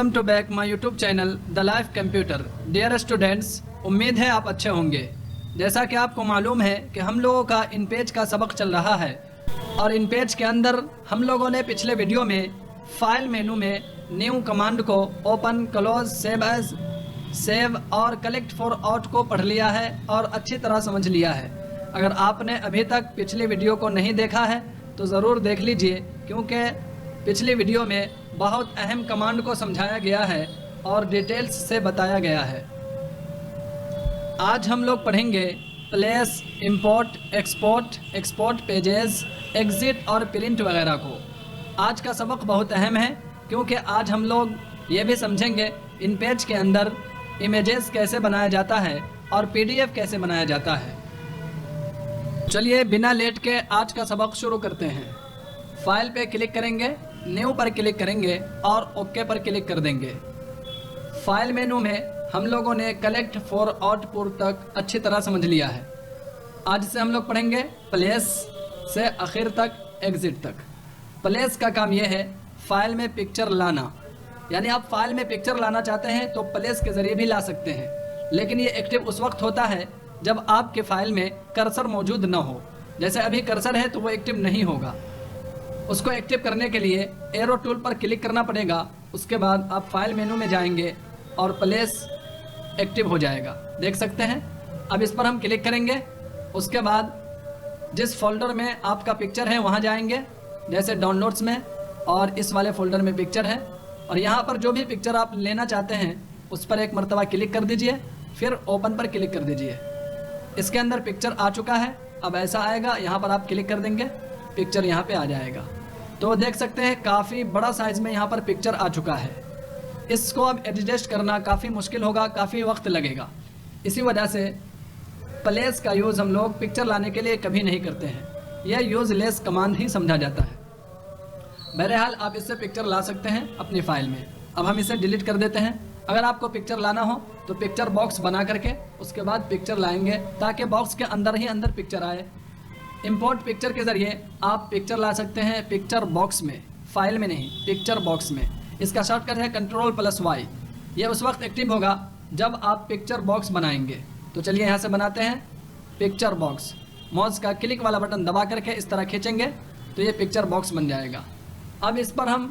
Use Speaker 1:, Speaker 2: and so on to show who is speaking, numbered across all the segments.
Speaker 1: Welcome to back my YouTube channel the life computer. Dear students, उम्मीद है आप अच्छे होंगे। जैसा कि आपको मालूम है कि हम लोगों का इन पेज का सबक चल रहा है और इन पेज के अंदर हम लोगों ने पिछले वीडियो में फाइल मेनू में न्यू कमांड को open, close, save as, save और कलेक्ट फॉर आउट को पढ़ लिया है और अच्छी तरह समझ लिया है। अगर आपने अभी तक पिछली वीडियो को नहीं देखा है तो ज़रूर देख लीजिए, क्योंकि पिछली वीडियो में बहुत अहम कमांड को समझाया गया है और डिटेल्स से बताया गया है। आज हम लोग पढ़ेंगे place, import, export, export pages, exit और प्रिंट वगैरह को। आज का सबक बहुत अहम है क्योंकि आज हम लोग ये भी समझेंगे इन पेज के अंदर इमेजेस कैसे बनाया जाता है और पीडीएफ कैसे बनाया जाता है। चलिए बिना लेट के आज का सबक शुरू करते हैं। फाइल पे क्लिक करेंगे, न्यू पर क्लिक करेंगे और ओके पर क्लिक कर देंगे। फाइल मेनू में हम लोगों ने कलेक्ट फॉर आउटपुट तक अच्छी तरह समझ लिया है। आज से हम लोग पढ़ेंगे प्लेस से आखिर तक, एग्जिट तक। प्लेस का काम यह है फाइल में पिक्चर लाना, यानी आप फाइल में पिक्चर लाना चाहते हैं तो प्लेस के ज़रिए भी ला सकते हैं, लेकिन ये एक्टिव उस वक्त होता है जब आपके फाइल में कर्सर मौजूद ना हो। जैसे अभी कर्सर है तो वो एक्टिव नहीं होगा। उसको एक्टिव करने के लिए एरो टूल पर क्लिक करना पड़ेगा। उसके बाद आप फाइल मेनू में जाएंगे और प्लेस एक्टिव हो जाएगा, देख सकते हैं। अब इस पर हम क्लिक करेंगे। उसके बाद जिस फोल्डर में आपका पिक्चर है वहाँ जाएंगे, जैसे डाउनलोड्स में, और इस वाले फोल्डर में पिक्चर है और यहाँ पर जो भी पिक्चर आप लेना चाहते हैं उस पर एक मरतबा क्लिक कर दीजिए, फिर ओपन पर क्लिक कर दीजिए। इसके अंदर पिक्चर आ चुका है। अब ऐसा आएगा, यहाँ पर आप क्लिक कर देंगे, पिक्चर यहाँ पे आ जाएगा। तो देख सकते हैं काफ़ी बड़ा साइज़ में यहाँ पर पिक्चर आ चुका है। इसको अब एडजस्ट करना काफ़ी मुश्किल होगा, काफ़ी वक्त लगेगा। इसी वजह से प्लेस का यूज़ हम लोग पिक्चर लाने के लिए कभी नहीं करते हैं। यह यूज़लेस कमांड ही समझा जाता है। बहरहाल आप इससे पिक्चर ला सकते हैं अपनी फ़ाइल में। अब हम इसे डिलीट कर देते हैं। अगर आपको पिक्चर लाना हो तो पिक्चर बॉक्स बना करके उसके बाद पिक्चर लाएंगे ताकि बॉक्स के अंदर ही अंदर पिक्चर आए। इंपोर्ट पिक्चर के ज़रिए आप पिक्चर ला सकते हैं पिक्चर बॉक्स में, फाइल में नहीं, पिक्चर बॉक्स में। इसका शॉर्टकट है Ctrl+Y। ये उस वक्त एक्टिव होगा जब आप पिक्चर बॉक्स बनाएंगे। तो चलिए यहाँ से बनाते हैं पिक्चर बॉक्स। माउस का क्लिक वाला बटन दबा करके इस तरह खींचेंगे तो ये पिक्चर बॉक्स बन जाएगा। अब इस पर हम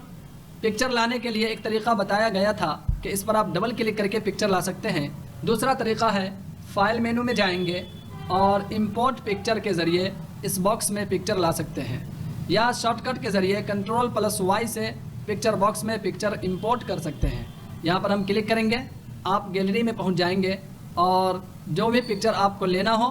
Speaker 1: पिक्चर लाने के लिए एक तरीका बताया गया था कि इस पर आप डबल क्लिक करके पिक्चर ला सकते हैं। दूसरा तरीका है फाइल मेनू में जाएंगे और इंपोर्ट पिक्चर के ज़रिए इस बॉक्स में पिक्चर ला सकते हैं, या शॉर्टकट के ज़रिए Ctrl+Y से पिक्चर बॉक्स में पिक्चर इंपोर्ट कर सकते हैं। यहाँ पर हम क्लिक करेंगे, आप गैलरी में पहुँच जाएंगे और जो भी पिक्चर आपको लेना हो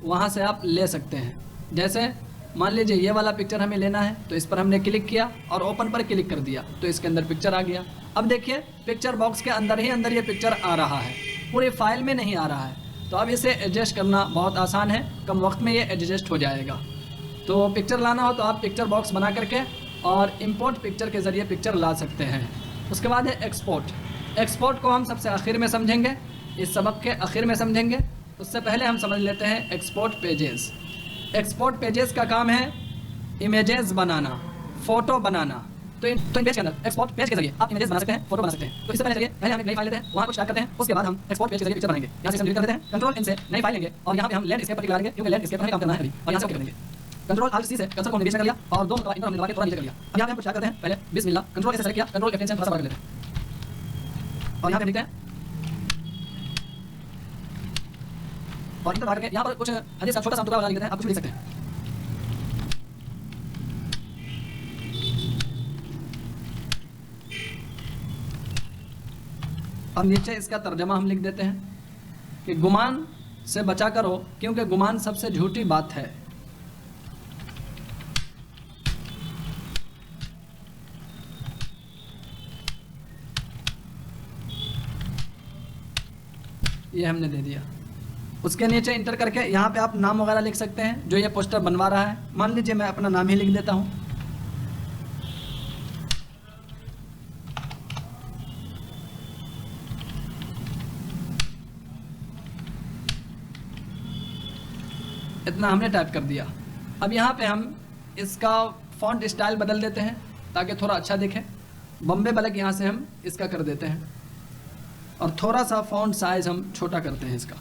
Speaker 1: वहाँ से आप ले सकते हैं। जैसे मान लीजिए ये वाला पिक्चर हमें लेना है तो इस पर हमने क्लिक किया और ओपन पर क्लिक कर दिया तो इसके अंदर पिक्चर आ गया। अब देखिए पिक्चर बॉक्स के अंदर ही अंदर ये पिक्चर आ रहा है, पूरी फाइल में नहीं आ रहा है। तो अब इसे एडजस्ट करना बहुत आसान है, कम वक्त में ये एडजस्ट हो जाएगा। तो पिक्चर लाना हो तो आप पिक्चर बॉक्स बना करके और इंपोर्ट पिक्चर के ज़रिए पिक्चर ला सकते हैं। उसके बाद है एक्सपोर्ट। एक्सपोर्ट को हम सबसे आखिर में समझेंगे, इस सबक के आखिर में समझेंगे। उससे पहले हम समझ लेते हैं एक्सपोर्ट पेजेस। एक्सपोर्ट पेजेस का काम है इमेजेस बनाना, फ़ोटो बनाना। तो इन पेज के अंदर एक्सपोर्ट पेज के जरिए आप इमेजेस बना सकते हैं, फोटो बना सकते हैं। तो इससे पहले हम एक नई फाइल लेते हैं, वहाँ कुछ टाइप करते हैं, उसके बाद हम एक्सपोर्ट पेज के जरिए पिक्चर बनाएंगे। यहाँ से हम डिलीट कर देते हैं, Ctrl+N से नई फाइल लेंगे और यहाँ पे हम लैंडस्केप पर क्लिक करेंगे क्योंकि लैंडस्केप पर हमें काम करना है अभी, और यहाँ से ओके कर देंगे। Ctrl+Alt+C से कर्सर को निरीक्षण कर लिया और दो मरतबा हमने दबा के थोड़ा नीचे कर लिया। अब यहाँ पे हम कुछ टाइप करते हैं, पहले बिस्मिल्लाह, Ctrl+A से सेलेक्ट किया, Ctrl+F10 से थोड़ा सा बढ़ा लेते हैं और यहाँ पे लिखते हैं और इंटर दबा करके यहाँ पर कुछ हदीस का छोटा सा टुकड़ा बना लेते हैं। आप कुछ भी लिख सकते हैं। और नीचे इसका तर्जमा हम लिख देते हैं कि गुमान से बचा करो क्योंकि गुमान सबसे झूठी बात है। ये हमने दे दिया। उसके नीचे इंटर करके यहाँ पे आप नाम वगैरह लिख सकते हैं जो ये पोस्टर बनवा रहा है। मान लीजिए मैं अपना नाम ही लिख देता हूँ। इतना हमने टाइप कर दिया। अब यहाँ पे हम इसका फ़ॉन्ट स्टाइल बदल देते हैं ताकि थोड़ा अच्छा दिखे। बॉम्बे ब्लैक यहाँ से हम इसका कर देते हैं और थोड़ा सा फॉन्ट साइज हम छोटा करते हैं इसका,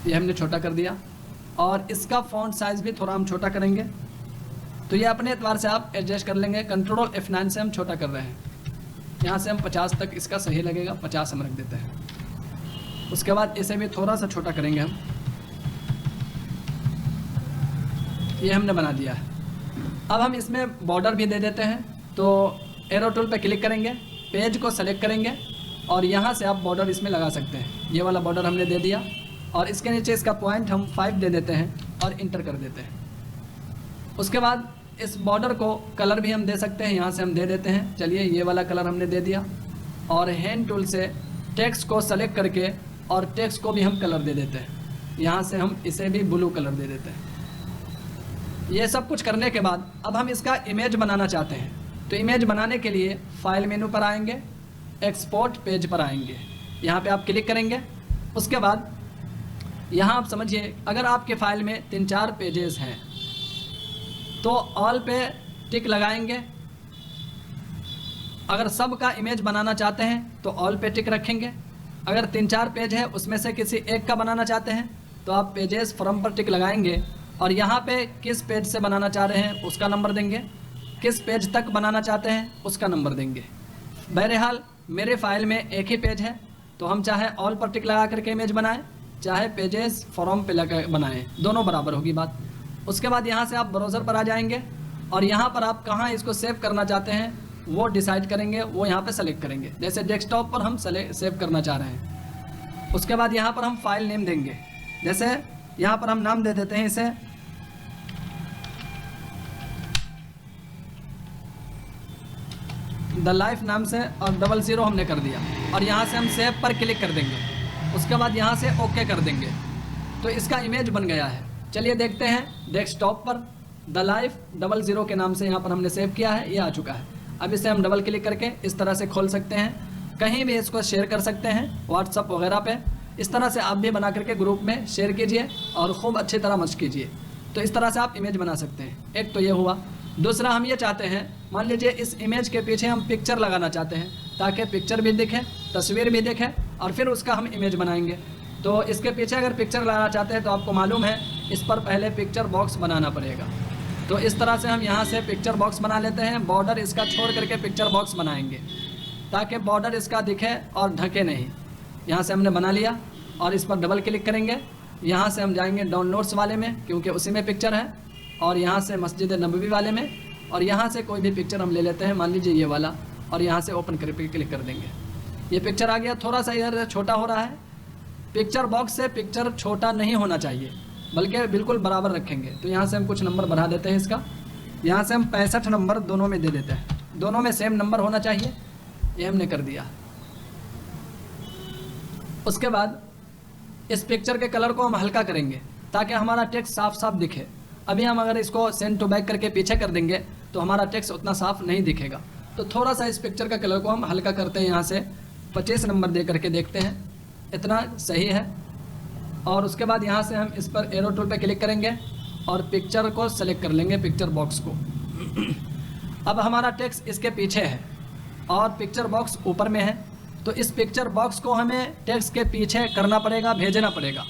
Speaker 1: ये हमने छोटा कर दिया और इसका फॉन्ट साइज भी थोड़ा हम छोटा करेंगे। तो ये अपने एतबार से आप एडजस्ट कर लेंगे। कंट्रोल F9 से हम छोटा कर रहे हैं, यहाँ से हम 50 तक इसका सही लगेगा, 50 हम रख देते हैं। उसके बाद इसे भी थोड़ा सा छोटा करेंगे हम, ये हमने बना दिया है। अब हम इसमें बॉर्डर भी दे देते हैं। तो एरो टूल पे क्लिक करेंगे, पेज को सेलेक्ट करेंगे और यहाँ से आप बॉर्डर इसमें लगा सकते हैं। ये वाला बॉर्डर हमने दे दिया और इसके नीचे इसका पॉइंट हम 5 दे देते हैं और इंटर कर देते हैं। उसके बाद इस बॉर्डर को कलर भी हम दे सकते हैं, यहाँ से हम दे देते हैं। चलिए ये वाला कलर हमने दे दिया और हैंड टूल से टेक्स्ट को सेलेक्ट करके और टेक्स्ट को भी हम कलर दे देते हैं। यहाँ से हम इसे भी ब्लू कलर दे देते हैं। ये सब कुछ करने के बाद अब हम इसका इमेज बनाना चाहते हैं। तो इमेज बनाने के लिए फाइल मेनू पर आएंगे, एक्सपोर्ट पेज पर आएंगे, यहाँ पे आप क्लिक करेंगे। उसके बाद यहाँ आप समझिए अगर आपके फाइल में 3-4 पेजेस हैं तो ऑल पे टिक लगाएंगे। अगर सब का इमेज बनाना चाहते हैं तो ऑल पे टिक रखेंगे। अगर 3-4 पेज है उसमें से किसी एक का बनाना चाहते हैं तो आप पेजेस फ्रॉम पर टिक लगाएंगे और यहाँ पे किस पेज से बनाना चाह रहे हैं उसका नंबर देंगे, किस पेज तक बनाना चाहते हैं उसका नंबर देंगे। बहरहाल मेरे फाइल में एक ही पेज है तो हम चाहे ऑल पर टिक लगा करके इमेज बनाएं, चाहे पेजेस फ्रॉम पे लगा बनाएं, दोनों बराबर होगी बात। उसके बाद यहाँ से आप ब्राउज़र पर आ जाएंगे और यहाँ पर आप कहाँ इसको सेव करना चाहते हैं वो डिसाइड करेंगे, वो यहाँ पे सेलेक्ट करेंगे। जैसे डेस्कटॉप पर हम सेव करना चाह रहे हैं। उसके बाद यहाँ पर हम फाइल नेम देंगे, जैसे यहाँ पर हम नाम दे देते हैं इसे द लाइफ नाम से और 00 हमने कर दिया और यहाँ से हम सेव पर क्लिक कर देंगे। उसके बाद यहाँ से ओके कर देंगे तो इसका इमेज बन गया है। चलिए देखते हैं डेस्कटॉप पर द लाइफ 00 के नाम से यहाँ पर हमने सेव किया है, ये आ चुका है। अब इसे हम डबल क्लिक करके इस तरह से खोल सकते हैं, कहीं भी इसको शेयर कर सकते हैं व्हाट्सअप वगैरह पे। इस तरह से आप भी बना करके ग्रुप में शेयर कीजिए और खूब अच्छी तरह मशक कीजिए। तो इस तरह से आप इमेज बना सकते हैं। एक तो ये हुआ। दूसरा हम ये चाहते हैं, मान लीजिए इस इमेज के पीछे हम पिक्चर लगाना चाहते हैं ताकि पिक्चर भी दिखे, तस्वीर भी दिखे और फिर उसका हम इमेज बनाएंगे। तो इसके पीछे अगर पिक्चर लगाना चाहते हैं तो आपको मालूम है इस पर पहले पिक्चर बॉक्स बनाना पड़ेगा। तो इस तरह से हम यहाँ से पिक्चर बॉक्स बना लेते हैं। बॉर्डर इसका छोड़ करके पिक्चर बॉक्स बनाएंगे ताकि बॉर्डर इसका दिखे और ढके नहीं। यहाँ से हमने बना लिया और इस पर डबल क्लिक करेंगे। यहाँ से हम जाएंगे डाउनलोड्स वाले में क्योंकि उसी में पिक्चर है और यहाँ से मस्जिद नबवी वाले में और यहाँ से कोई भी पिक्चर हम ले लेते हैं, मान लीजिए ये वाला, और यहाँ से ओपन करके क्लिक कर देंगे। ये पिक्चर आ गया। थोड़ा सा इधर छोटा हो रहा है। पिक्चर बॉक्स से पिक्चर छोटा नहीं होना चाहिए बल्कि बिल्कुल बराबर रखेंगे। तो यहाँ से हम कुछ नंबर बढ़ा देते हैं इसका। यहाँ से हम 65 नंबर दोनों में दे देते हैं, दोनों में सेम नंबर होना चाहिए। ये हमने कर दिया। उसके बाद इस पिक्चर के कलर को हम हल्का करेंगे ताकि हमारा टेक्स्ट साफ साफ दिखे। अभी हम अगर इसको सेंड टू बैक करके पीछे कर देंगे तो हमारा टेक्स्ट उतना साफ नहीं दिखेगा। तो थोड़ा सा इस पिक्चर का कलर को हम हल्का करते हैं। यहाँ से 25 नंबर दे करके देखते हैं, इतना सही है। और उसके बाद यहाँ से हम इस पर एरो टूल पे क्लिक करेंगे और पिक्चर को सेलेक्ट कर लेंगे, पिक्चर बॉक्स को। अब हमारा टेक्स्ट इसके पीछे है और पिक्चर बॉक्स ऊपर में है। तो इस पिक्चर बॉक्स को हमें टेक्स्ट के पीछे करना पड़ेगा, भेजना पड़ेगा।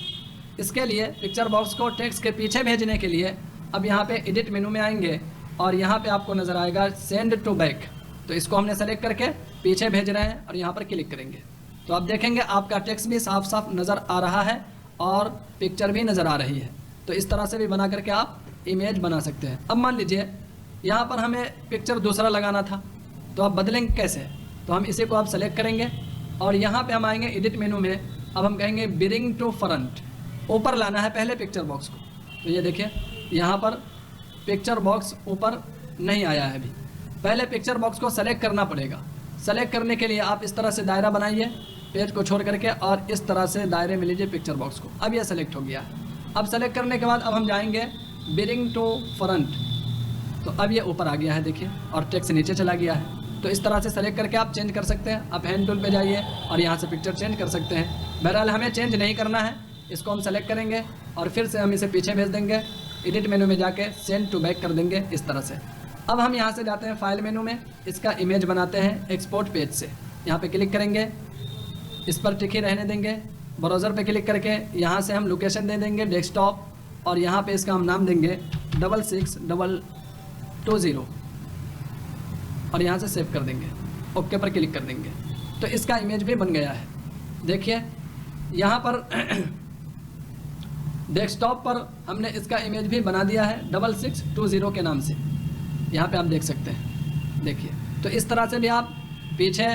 Speaker 1: इसके लिए पिक्चर बॉक्स को टेक्स्ट के पीछे भेजने के लिए अब यहाँ पे एडिट मेनू में आएंगे और यहाँ पे आपको नज़र आएगा सेंड टू बैक। तो इसको हमने सेलेक्ट करके पीछे भेज रहे हैं और यहाँ पर क्लिक करेंगे तो आप देखेंगे आपका टेक्स्ट भी साफ साफ नज़र आ रहा है और पिक्चर भी नज़र आ रही है। तो इस तरह से भी बना करके आप इमेज बना सकते हैं। अब मान लीजिए यहाँ पर हमें पिक्चर दूसरा लगाना था तो आप बदलेंगे कैसे? तो हम इसी को आप सेलेक्ट करेंगे और यहाँ पे हम आएंगे एडिट मेनू में। अब हम कहेंगे ब्रिंग टू फ्रंट, ऊपर लाना है पहले पिक्चर बॉक्स को। तो ये देखिए यहाँ पर पिक्चर बॉक्स ऊपर नहीं आया है अभी, पहले पिक्चर बॉक्स को सेलेक्ट करना पड़ेगा। सेलेक्ट करने के लिए आप इस तरह से दायरा बनाइए पेज को छोड़ करके और इस तरह से दायरे में लीजिए पिक्चर बॉक्स को। अब यह सेलेक्ट हो गया है। अब सेलेक्ट करने के बाद अब हम जाएंगे ब्रिंग टू फ्रंट। तो अब ये ऊपर आ गया है देखिए और टेक्स्ट नीचे चला गया है। तो इस तरह से सेलेक्ट करके आप चेंज कर सकते हैं। आप हैंड टूल पे जाइए और यहाँ से पिक्चर चेंज कर सकते हैं। बहरहाल हमें चेंज नहीं करना है, इसको हम सेलेक्ट करेंगे और फिर से हम इसे पीछे भेज देंगे। एडिट मेनू में जाके सेंड टू बैक कर देंगे इस तरह से। अब हम यहाँ से जाते हैं फाइल मेनू में, इसका इमेज बनाते हैं एक्सपोर्ट पेज से। यहाँ पे क्लिक करेंगे, इस पर टिक ही रहने देंगे। ब्राउज़र पे क्लिक करके यहाँ से हम लोकेशन दे देंगे डेस्कटॉप, और यहाँ पे इसका हम नाम देंगे 66220 और यहाँ से सेव कर देंगे, ओके पर क्लिक कर देंगे। तो इसका इमेज भी बन गया है। देखिए यहाँ पर डेस्कटॉप पर हमने इसका इमेज भी बना दिया है 6620 के नाम से, यहाँ पे आप देख सकते हैं। देखिए, तो इस तरह से भी आप पीछे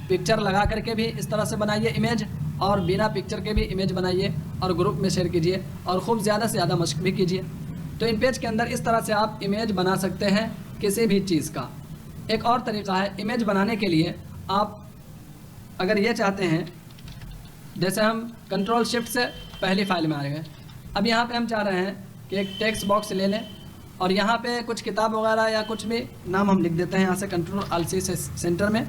Speaker 1: पिक्चर लगा करके भी इस तरह से बनाइए इमेज, और बिना पिक्चर के भी इमेज बनाइए और ग्रुप में शेयर कीजिए, और खूब ज़्यादा से ज़्यादा मशक भी कीजिए। तो इन पेज के अंदर इस तरह से आप इमेज बना सकते हैं किसी भी चीज़ का। एक और तरीका है इमेज बनाने के लिए, आप अगर ये चाहते हैं, जैसे हम कंट्रोल शिफ्ट से पहली फाइल में आ गए, अब यहाँ पे हम चाह रहे हैं कि एक टेक्स्ट बॉक्स ले लें और यहाँ पे कुछ किताब वगैरह या कुछ भी नाम हम लिख देते हैं यहाँ से कंट्रोल अल्ट सी से सेंटर में,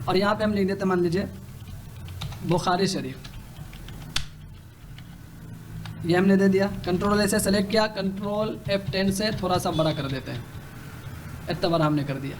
Speaker 1: और यहाँ पे हम लिख देते हैं, मान लीजिए बुखारी शरीफ, ये हमने दे दिया। कंट्रोल ऐसे सेलेक्ट किया, कंट्रोल F10 से थोड़ा सा बड़ा कर देते हैं, इतना बड़ा हमने कर दिया।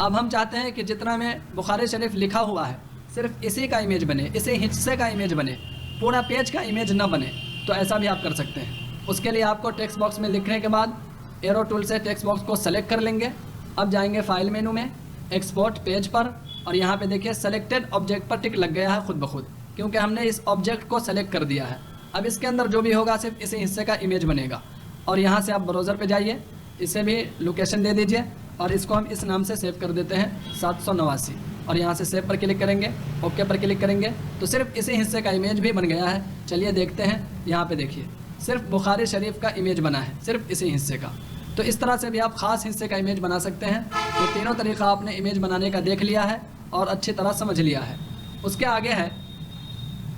Speaker 1: अब हम चाहते हैं कि जितना में बुखारी शरीफ लिखा हुआ है सिर्फ इसी का इमेज बने, इसी हिस्से का इमेज बने, पूरा पेज का इमेज ना बने। तो ऐसा भी आप कर सकते हैं। उसके लिए आपको टेक्स्ट बॉक्स में लिखने के बाद एरो टूल से टेक्स्ट बॉक्स को सेलेक्ट कर लेंगे। अब जाएंगे फाइल मेनू में, एक्सपोर्ट पेज पर, और यहाँ पे देखिए सेलेक्टेड ऑब्जेक्ट पर टिक लग गया है खुद ब खुद, क्योंकि हमने इस ऑब्जेक्ट को सेलेक्ट कर दिया है। अब इसके अंदर जो भी होगा सिर्फ इसी हिस्से का इमेज बनेगा। और यहाँ से आप ब्राउज़र पे जाइए, इसे भी लोकेशन दे दीजिए, और इसको हम इस नाम से सेव कर देते हैं 789, और यहाँ से सेव पर क्लिक करेंगे, ओके पर क्लिक करेंगे, तो सिर्फ इसी हिस्से का इमेज भी बन गया है। चलिए देखते हैं, यहाँ पे देखिए सिर्फ बुखारी शरीफ का इमेज बना है, सिर्फ इसी हिस्से का। तो इस तरह से भी आप ख़ास हिस्से का इमेज बना सकते हैं। तो तीनों तरीका आपने इमेज बनाने का देख लिया है और अच्छी तरह समझ लिया है। उसके आगे है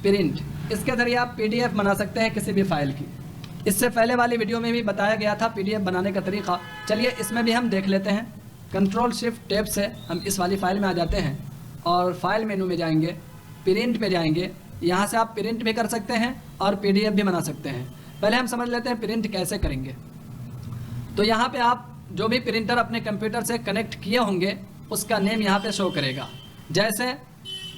Speaker 1: प्रिंट। इसके ज़रिए आप PDF बना सकते हैं किसी भी फाइल की। इससे पहले वाली वीडियो में भी बताया गया था PDF बनाने का तरीका। चलिए इसमें भी हम देख लेते हैं। कंट्रोल शिफ्ट टैब से हम इस वाली फाइल में आ जाते हैं और फाइल मेनू में जाएंगे, प्रिंट पे जाएंगे। यहाँ से आप प्रिंट भी कर सकते हैं और PDF भी बना सकते हैं। पहले हम समझ लेते हैं प्रिंट कैसे करेंगे। तो यहाँ पे आप जो भी प्रिंटर अपने कंप्यूटर से कनेक्ट किए होंगे उसका नेम यहाँ पे शो करेगा। जैसे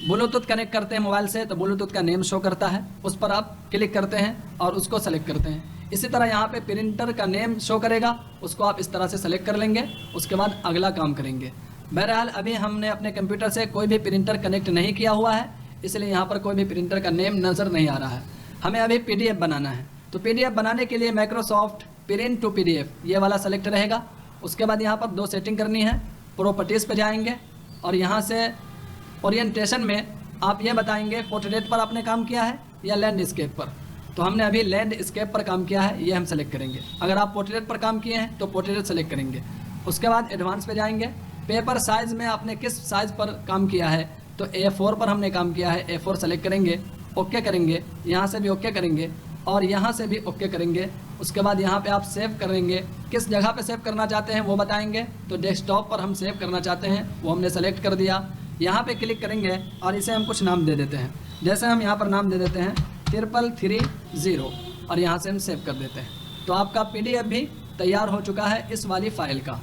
Speaker 1: ब्लूटूथ कनेक्ट करते हैं मोबाइल से तो ब्लूटूथ का नेम शो करता है, उस पर आप क्लिक करते हैं और उसको सेलेक्ट करते हैं। इसी तरह यहाँ पे प्रिंटर का नेम शो करेगा, उसको आप इस तरह से सेलेक्ट कर लेंगे। उसके बाद अगला काम करेंगे। बहरहाल अभी हमने अपने कंप्यूटर से कोई भी प्रिंटर कनेक्ट नहीं किया हुआ है, इसलिए यहाँ पर कोई भी प्रिंटर का नेम नज़र नहीं आ रहा है। हमें अभी PDF बनाना है। तो PDF बनाने के लिए माइक्रोसॉफ्ट प्रिंट टू PDF ये वाला सेलेक्ट रहेगा। उसके बाद यहाँ पर दो सेटिंग करनी है। प्रॉपर्टीज़ पे जाएंगे और यहाँ से ओरिएंटेशन में आप ये बताएंगे पोर्ट्रेट पर आपने काम किया है या लैंडस्केप पर। तो हमने अभी लैंडस्केप पर काम किया है, ये हम सेलेक्ट करेंगे। अगर आप पोर्ट्रेट पर काम किए हैं तो पोर्ट्रेट सेलेक्ट करेंगे। उसके बाद एडवांस पे जाएंगे। पेपर साइज़ में आपने किस साइज़ पर काम किया है, तो A4 पर हमने काम किया है, A4 सेलेक्ट करेंगे, ओके करेंगे। यहाँ से भी ओके करेंगे और यहाँ से भी ओके करेंगे। उसके बाद यहाँ पे आप सेव करेंगे, किस जगह पे सेव करना चाहते हैं वो बताएंगे। तो डेस्कटॉप पर हम सेव करना चाहते हैं, वो हमने सेलेक्ट कर दिया। यहाँ पे क्लिक करेंगे और इसे हम कुछ नाम दे देते हैं। जैसे हम यहाँ पर नाम दे देते हैं 3330 और यहाँ से हम सेव कर देते हैं। तो आपका PDF भी तैयार हो चुका है इस वाली फाइल का।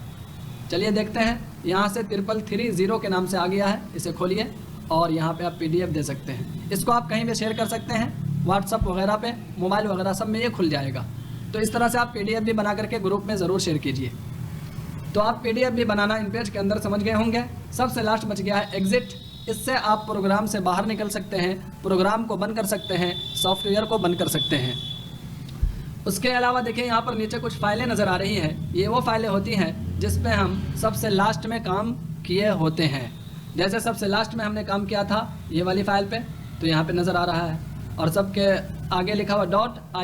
Speaker 1: चलिए देखते हैं। यहाँ से 3330 के नाम से आ गया है, इसे खोलिए और यहाँ पे आप PDF दे सकते हैं। इसको आप कहीं भी शेयर कर सकते हैं, व्हाट्सअप वगैरह पे, मोबाइल वगैरह सब में ये खुल जाएगा। तो इस तरह से आप PDF भी बना करके ग्रुप में ज़रूर शेयर कीजिए। तो आप PDF भी बनाना इन पेज के अंदर समझ गए होंगे। सबसे लास्ट बच गया है एग्जिट। इससे आप प्रोग्राम से बाहर निकल सकते हैं, प्रोग्राम को बंद कर सकते हैं, सॉफ्टवेयर को बंद कर सकते हैं। उसके अलावा देखिए यहाँ पर नीचे कुछ फाइलें नज़र आ रही हैं। ये वो फाइलें होती हैं जिस पे हम सबसे लास्ट में काम किए होते हैं। जैसे सबसे लास्ट में हमने काम किया था ये वाली फाइल पे, तो यहाँ पे नज़र आ रहा है और सबके आगे लिखा हुआ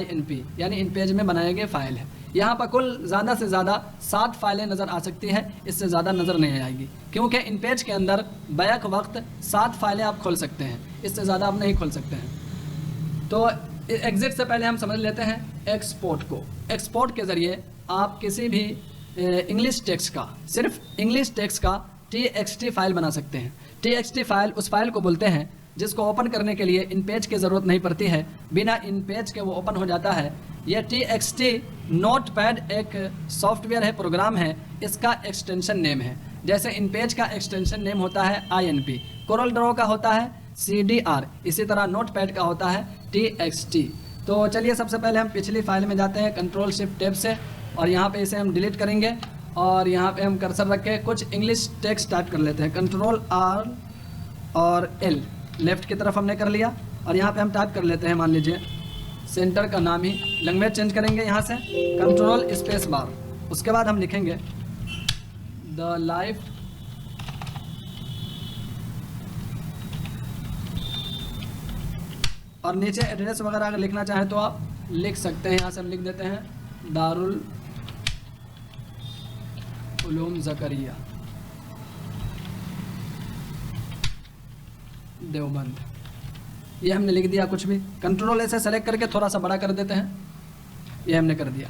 Speaker 1: .inp यानी इन पेज में बनाए गए फाइल है। यहाँ पर कुल ज़्यादा से ज़्यादा 7 फाइलें नज़र आ सकती है, इससे ज़्यादा नज़र नहीं आएगी, क्योंकि इन पेज के अंदर बैक वक्त 7 फाइलें आप खोल सकते हैं, इससे ज़्यादा आप नहीं खोल सकते हैं। तो एग्जिट से पहले हम समझ लेते हैं एक्सपोर्ट को। एक्सपोर्ट के ज़रिए आप किसी भी इंग्लिश टेक्स्ट का, सिर्फ इंग्लिश टेक्स्ट का TXT फाइल बना सकते हैं। TXT फाइल उस फाइल को बोलते हैं जिसको ओपन करने के लिए इन पेज की ज़रूरत नहीं पड़ती है, बिना इन पेज के वो ओपन हो जाता है। यह TXT नोटपैड एक सॉफ्टवेयर है, प्रोग्राम है, इसका एक्सटेंशन नेम है। जैसे इन पेज का एक्सटेंशन नेम होता है INP, कोरल ड्रॉ का होता है CDR, इसी तरह नोट पैड का होता है TXT। तो चलिए सबसे पहले हम पिछली फाइल में जाते हैं कंट्रोल शिफ्ट टैब से, और यहाँ पे इसे हम डिलीट करेंगे और यहाँ पे हम कर्सर रख के कुछ इंग्लिश टेक्स्ट टाइप कर लेते हैं। कंट्रोल R और L लेफ्ट की तरफ हमने कर लिया, और यहाँ पे हम टाइप कर लेते हैं, मान लीजिए सेंटर का नाम ही, लैंग्वेज चेंज करेंगे यहाँ से कंट्रोल स्पेस बार। उसके बाद हम लिखेंगे द लाइफ और नीचे एड्रेस वगैरह अगर लिखना चाहें तो आप लिख सकते हैं। यहाँ से हम लिख देते हैं दारुल उलूम ज़करिया देवबंद, ये हमने लिख दिया। कुछ भी कंट्रोल ऐसे सेलेक्ट करके थोड़ा सा बड़ा कर देते हैं, ये हमने कर दिया।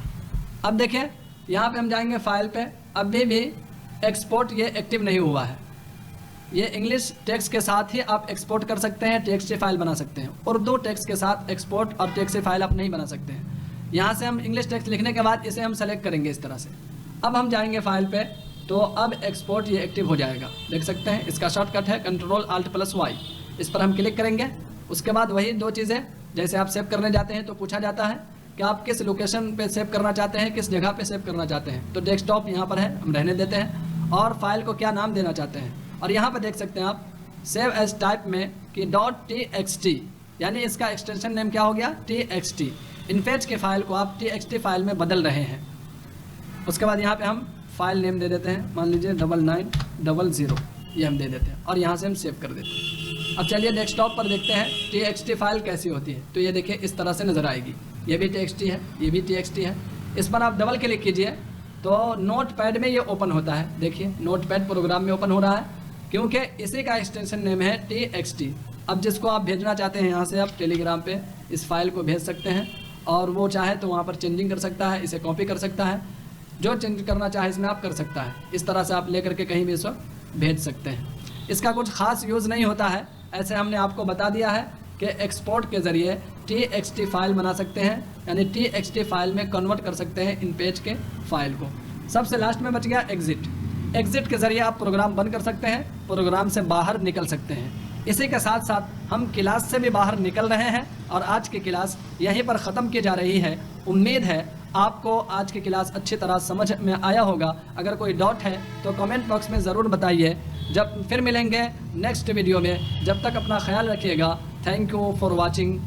Speaker 1: अब देखिए यहाँ पे हम जाएंगे फाइल पे, अभी भी एक्सपोर्ट ये एक्टिव नहीं हुआ है। ये इंग्लिश टेक्स्ट के साथ ही आप एक्सपोर्ट कर सकते हैं, TXT फाइल बना सकते हैं। उर्दू टेक्स्ट के साथ एक्सपोर्ट और TXT फाइल आप नहीं बना सकते हैं। यहाँ से हम इंग्लिश टेक्स्ट लिखने के बाद इसे हम सेलेक्ट करेंगे इस तरह से। अब हम जाएंगे फाइल पे, तो अब एक्सपोर्ट ये एक्टिव हो जाएगा, देख सकते हैं। इसका शॉर्टकट है Ctrl+Alt+Y, इस पर हम क्लिक करेंगे। उसके बाद वही दो चीज़ें, जैसे आप सेव करने जाते हैं तो पूछा जाता है कि आप किस लोकेशन पे सेव करना चाहते हैं, किस जगह पे सेव करना चाहते हैं। तो डेस्कटॉप यहाँ पर है, हम रहने देते हैं, और फाइल को क्या नाम देना चाहते हैं। और यहाँ पर देख सकते हैं आप सेव एज टाइप में कि .txt, यानी इसका एक्सटेंशन नेम क्या हो गया TXT। इन पेज के फाइल को आप TXT फाइल में बदल रहे हैं। उसके बाद यहाँ पे हम फाइल नेम दे देते हैं, मान लीजिए 9900, ये हम दे देते हैं, और यहाँ से हम सेव कर देते हैं। अब चलिए डेस्कटॉप पर देखते हैं TXT फाइल कैसी होती है। तो ये देखिए इस तरह से नज़र आएगी, ये भी TXT है, ये भी TXT है। इस पर आप डबल क्लिक कीजिए तो नोट पैड में ये ओपन होता है। देखिए नोट पैड प्रोग्राम में ओपन हो रहा है, क्योंकि इसी का एक्सटेंशन नेम है TXT। अब जिसको आप भेजना चाहते हैं, यहाँ से आप टेलीग्राम पे इस फाइल को भेज सकते हैं, और वो चाहे तो वहाँ पर चेंजिंग कर सकता है, इसे कॉपी कर सकता है, जो चेंज करना चाहे इसमें आप कर सकता है। इस तरह से आप लेकर के कहीं भी इसको भेज सकते हैं। इसका कुछ खास यूज़ नहीं होता है, ऐसे हमने आपको बता दिया है कि एक्सपोर्ट के ज़रिए TXT फाइल बना सकते हैं, यानी TXT फाइल में कन्वर्ट कर सकते हैं इन पेज के फाइल को। सबसे लास्ट में बच गया एग्जिट के ज़रिए आप प्रोग्राम बंद कर सकते हैं, प्रोग्राम से बाहर निकल सकते हैं। इसी के साथ साथ हम क्लास से भी बाहर निकल रहे हैं, और आज की क्लास यहीं पर ख़त्म की जा रही है। उम्मीद है आपको आज की क्लास अच्छी तरह समझ में आया होगा। अगर कोई डाउट है तो कमेंट बॉक्स में ज़रूर बताइए। जब फिर मिलेंगे नेक्स्ट वीडियो में, जब तक अपना ख्याल रखिएगा। Thank you for watching.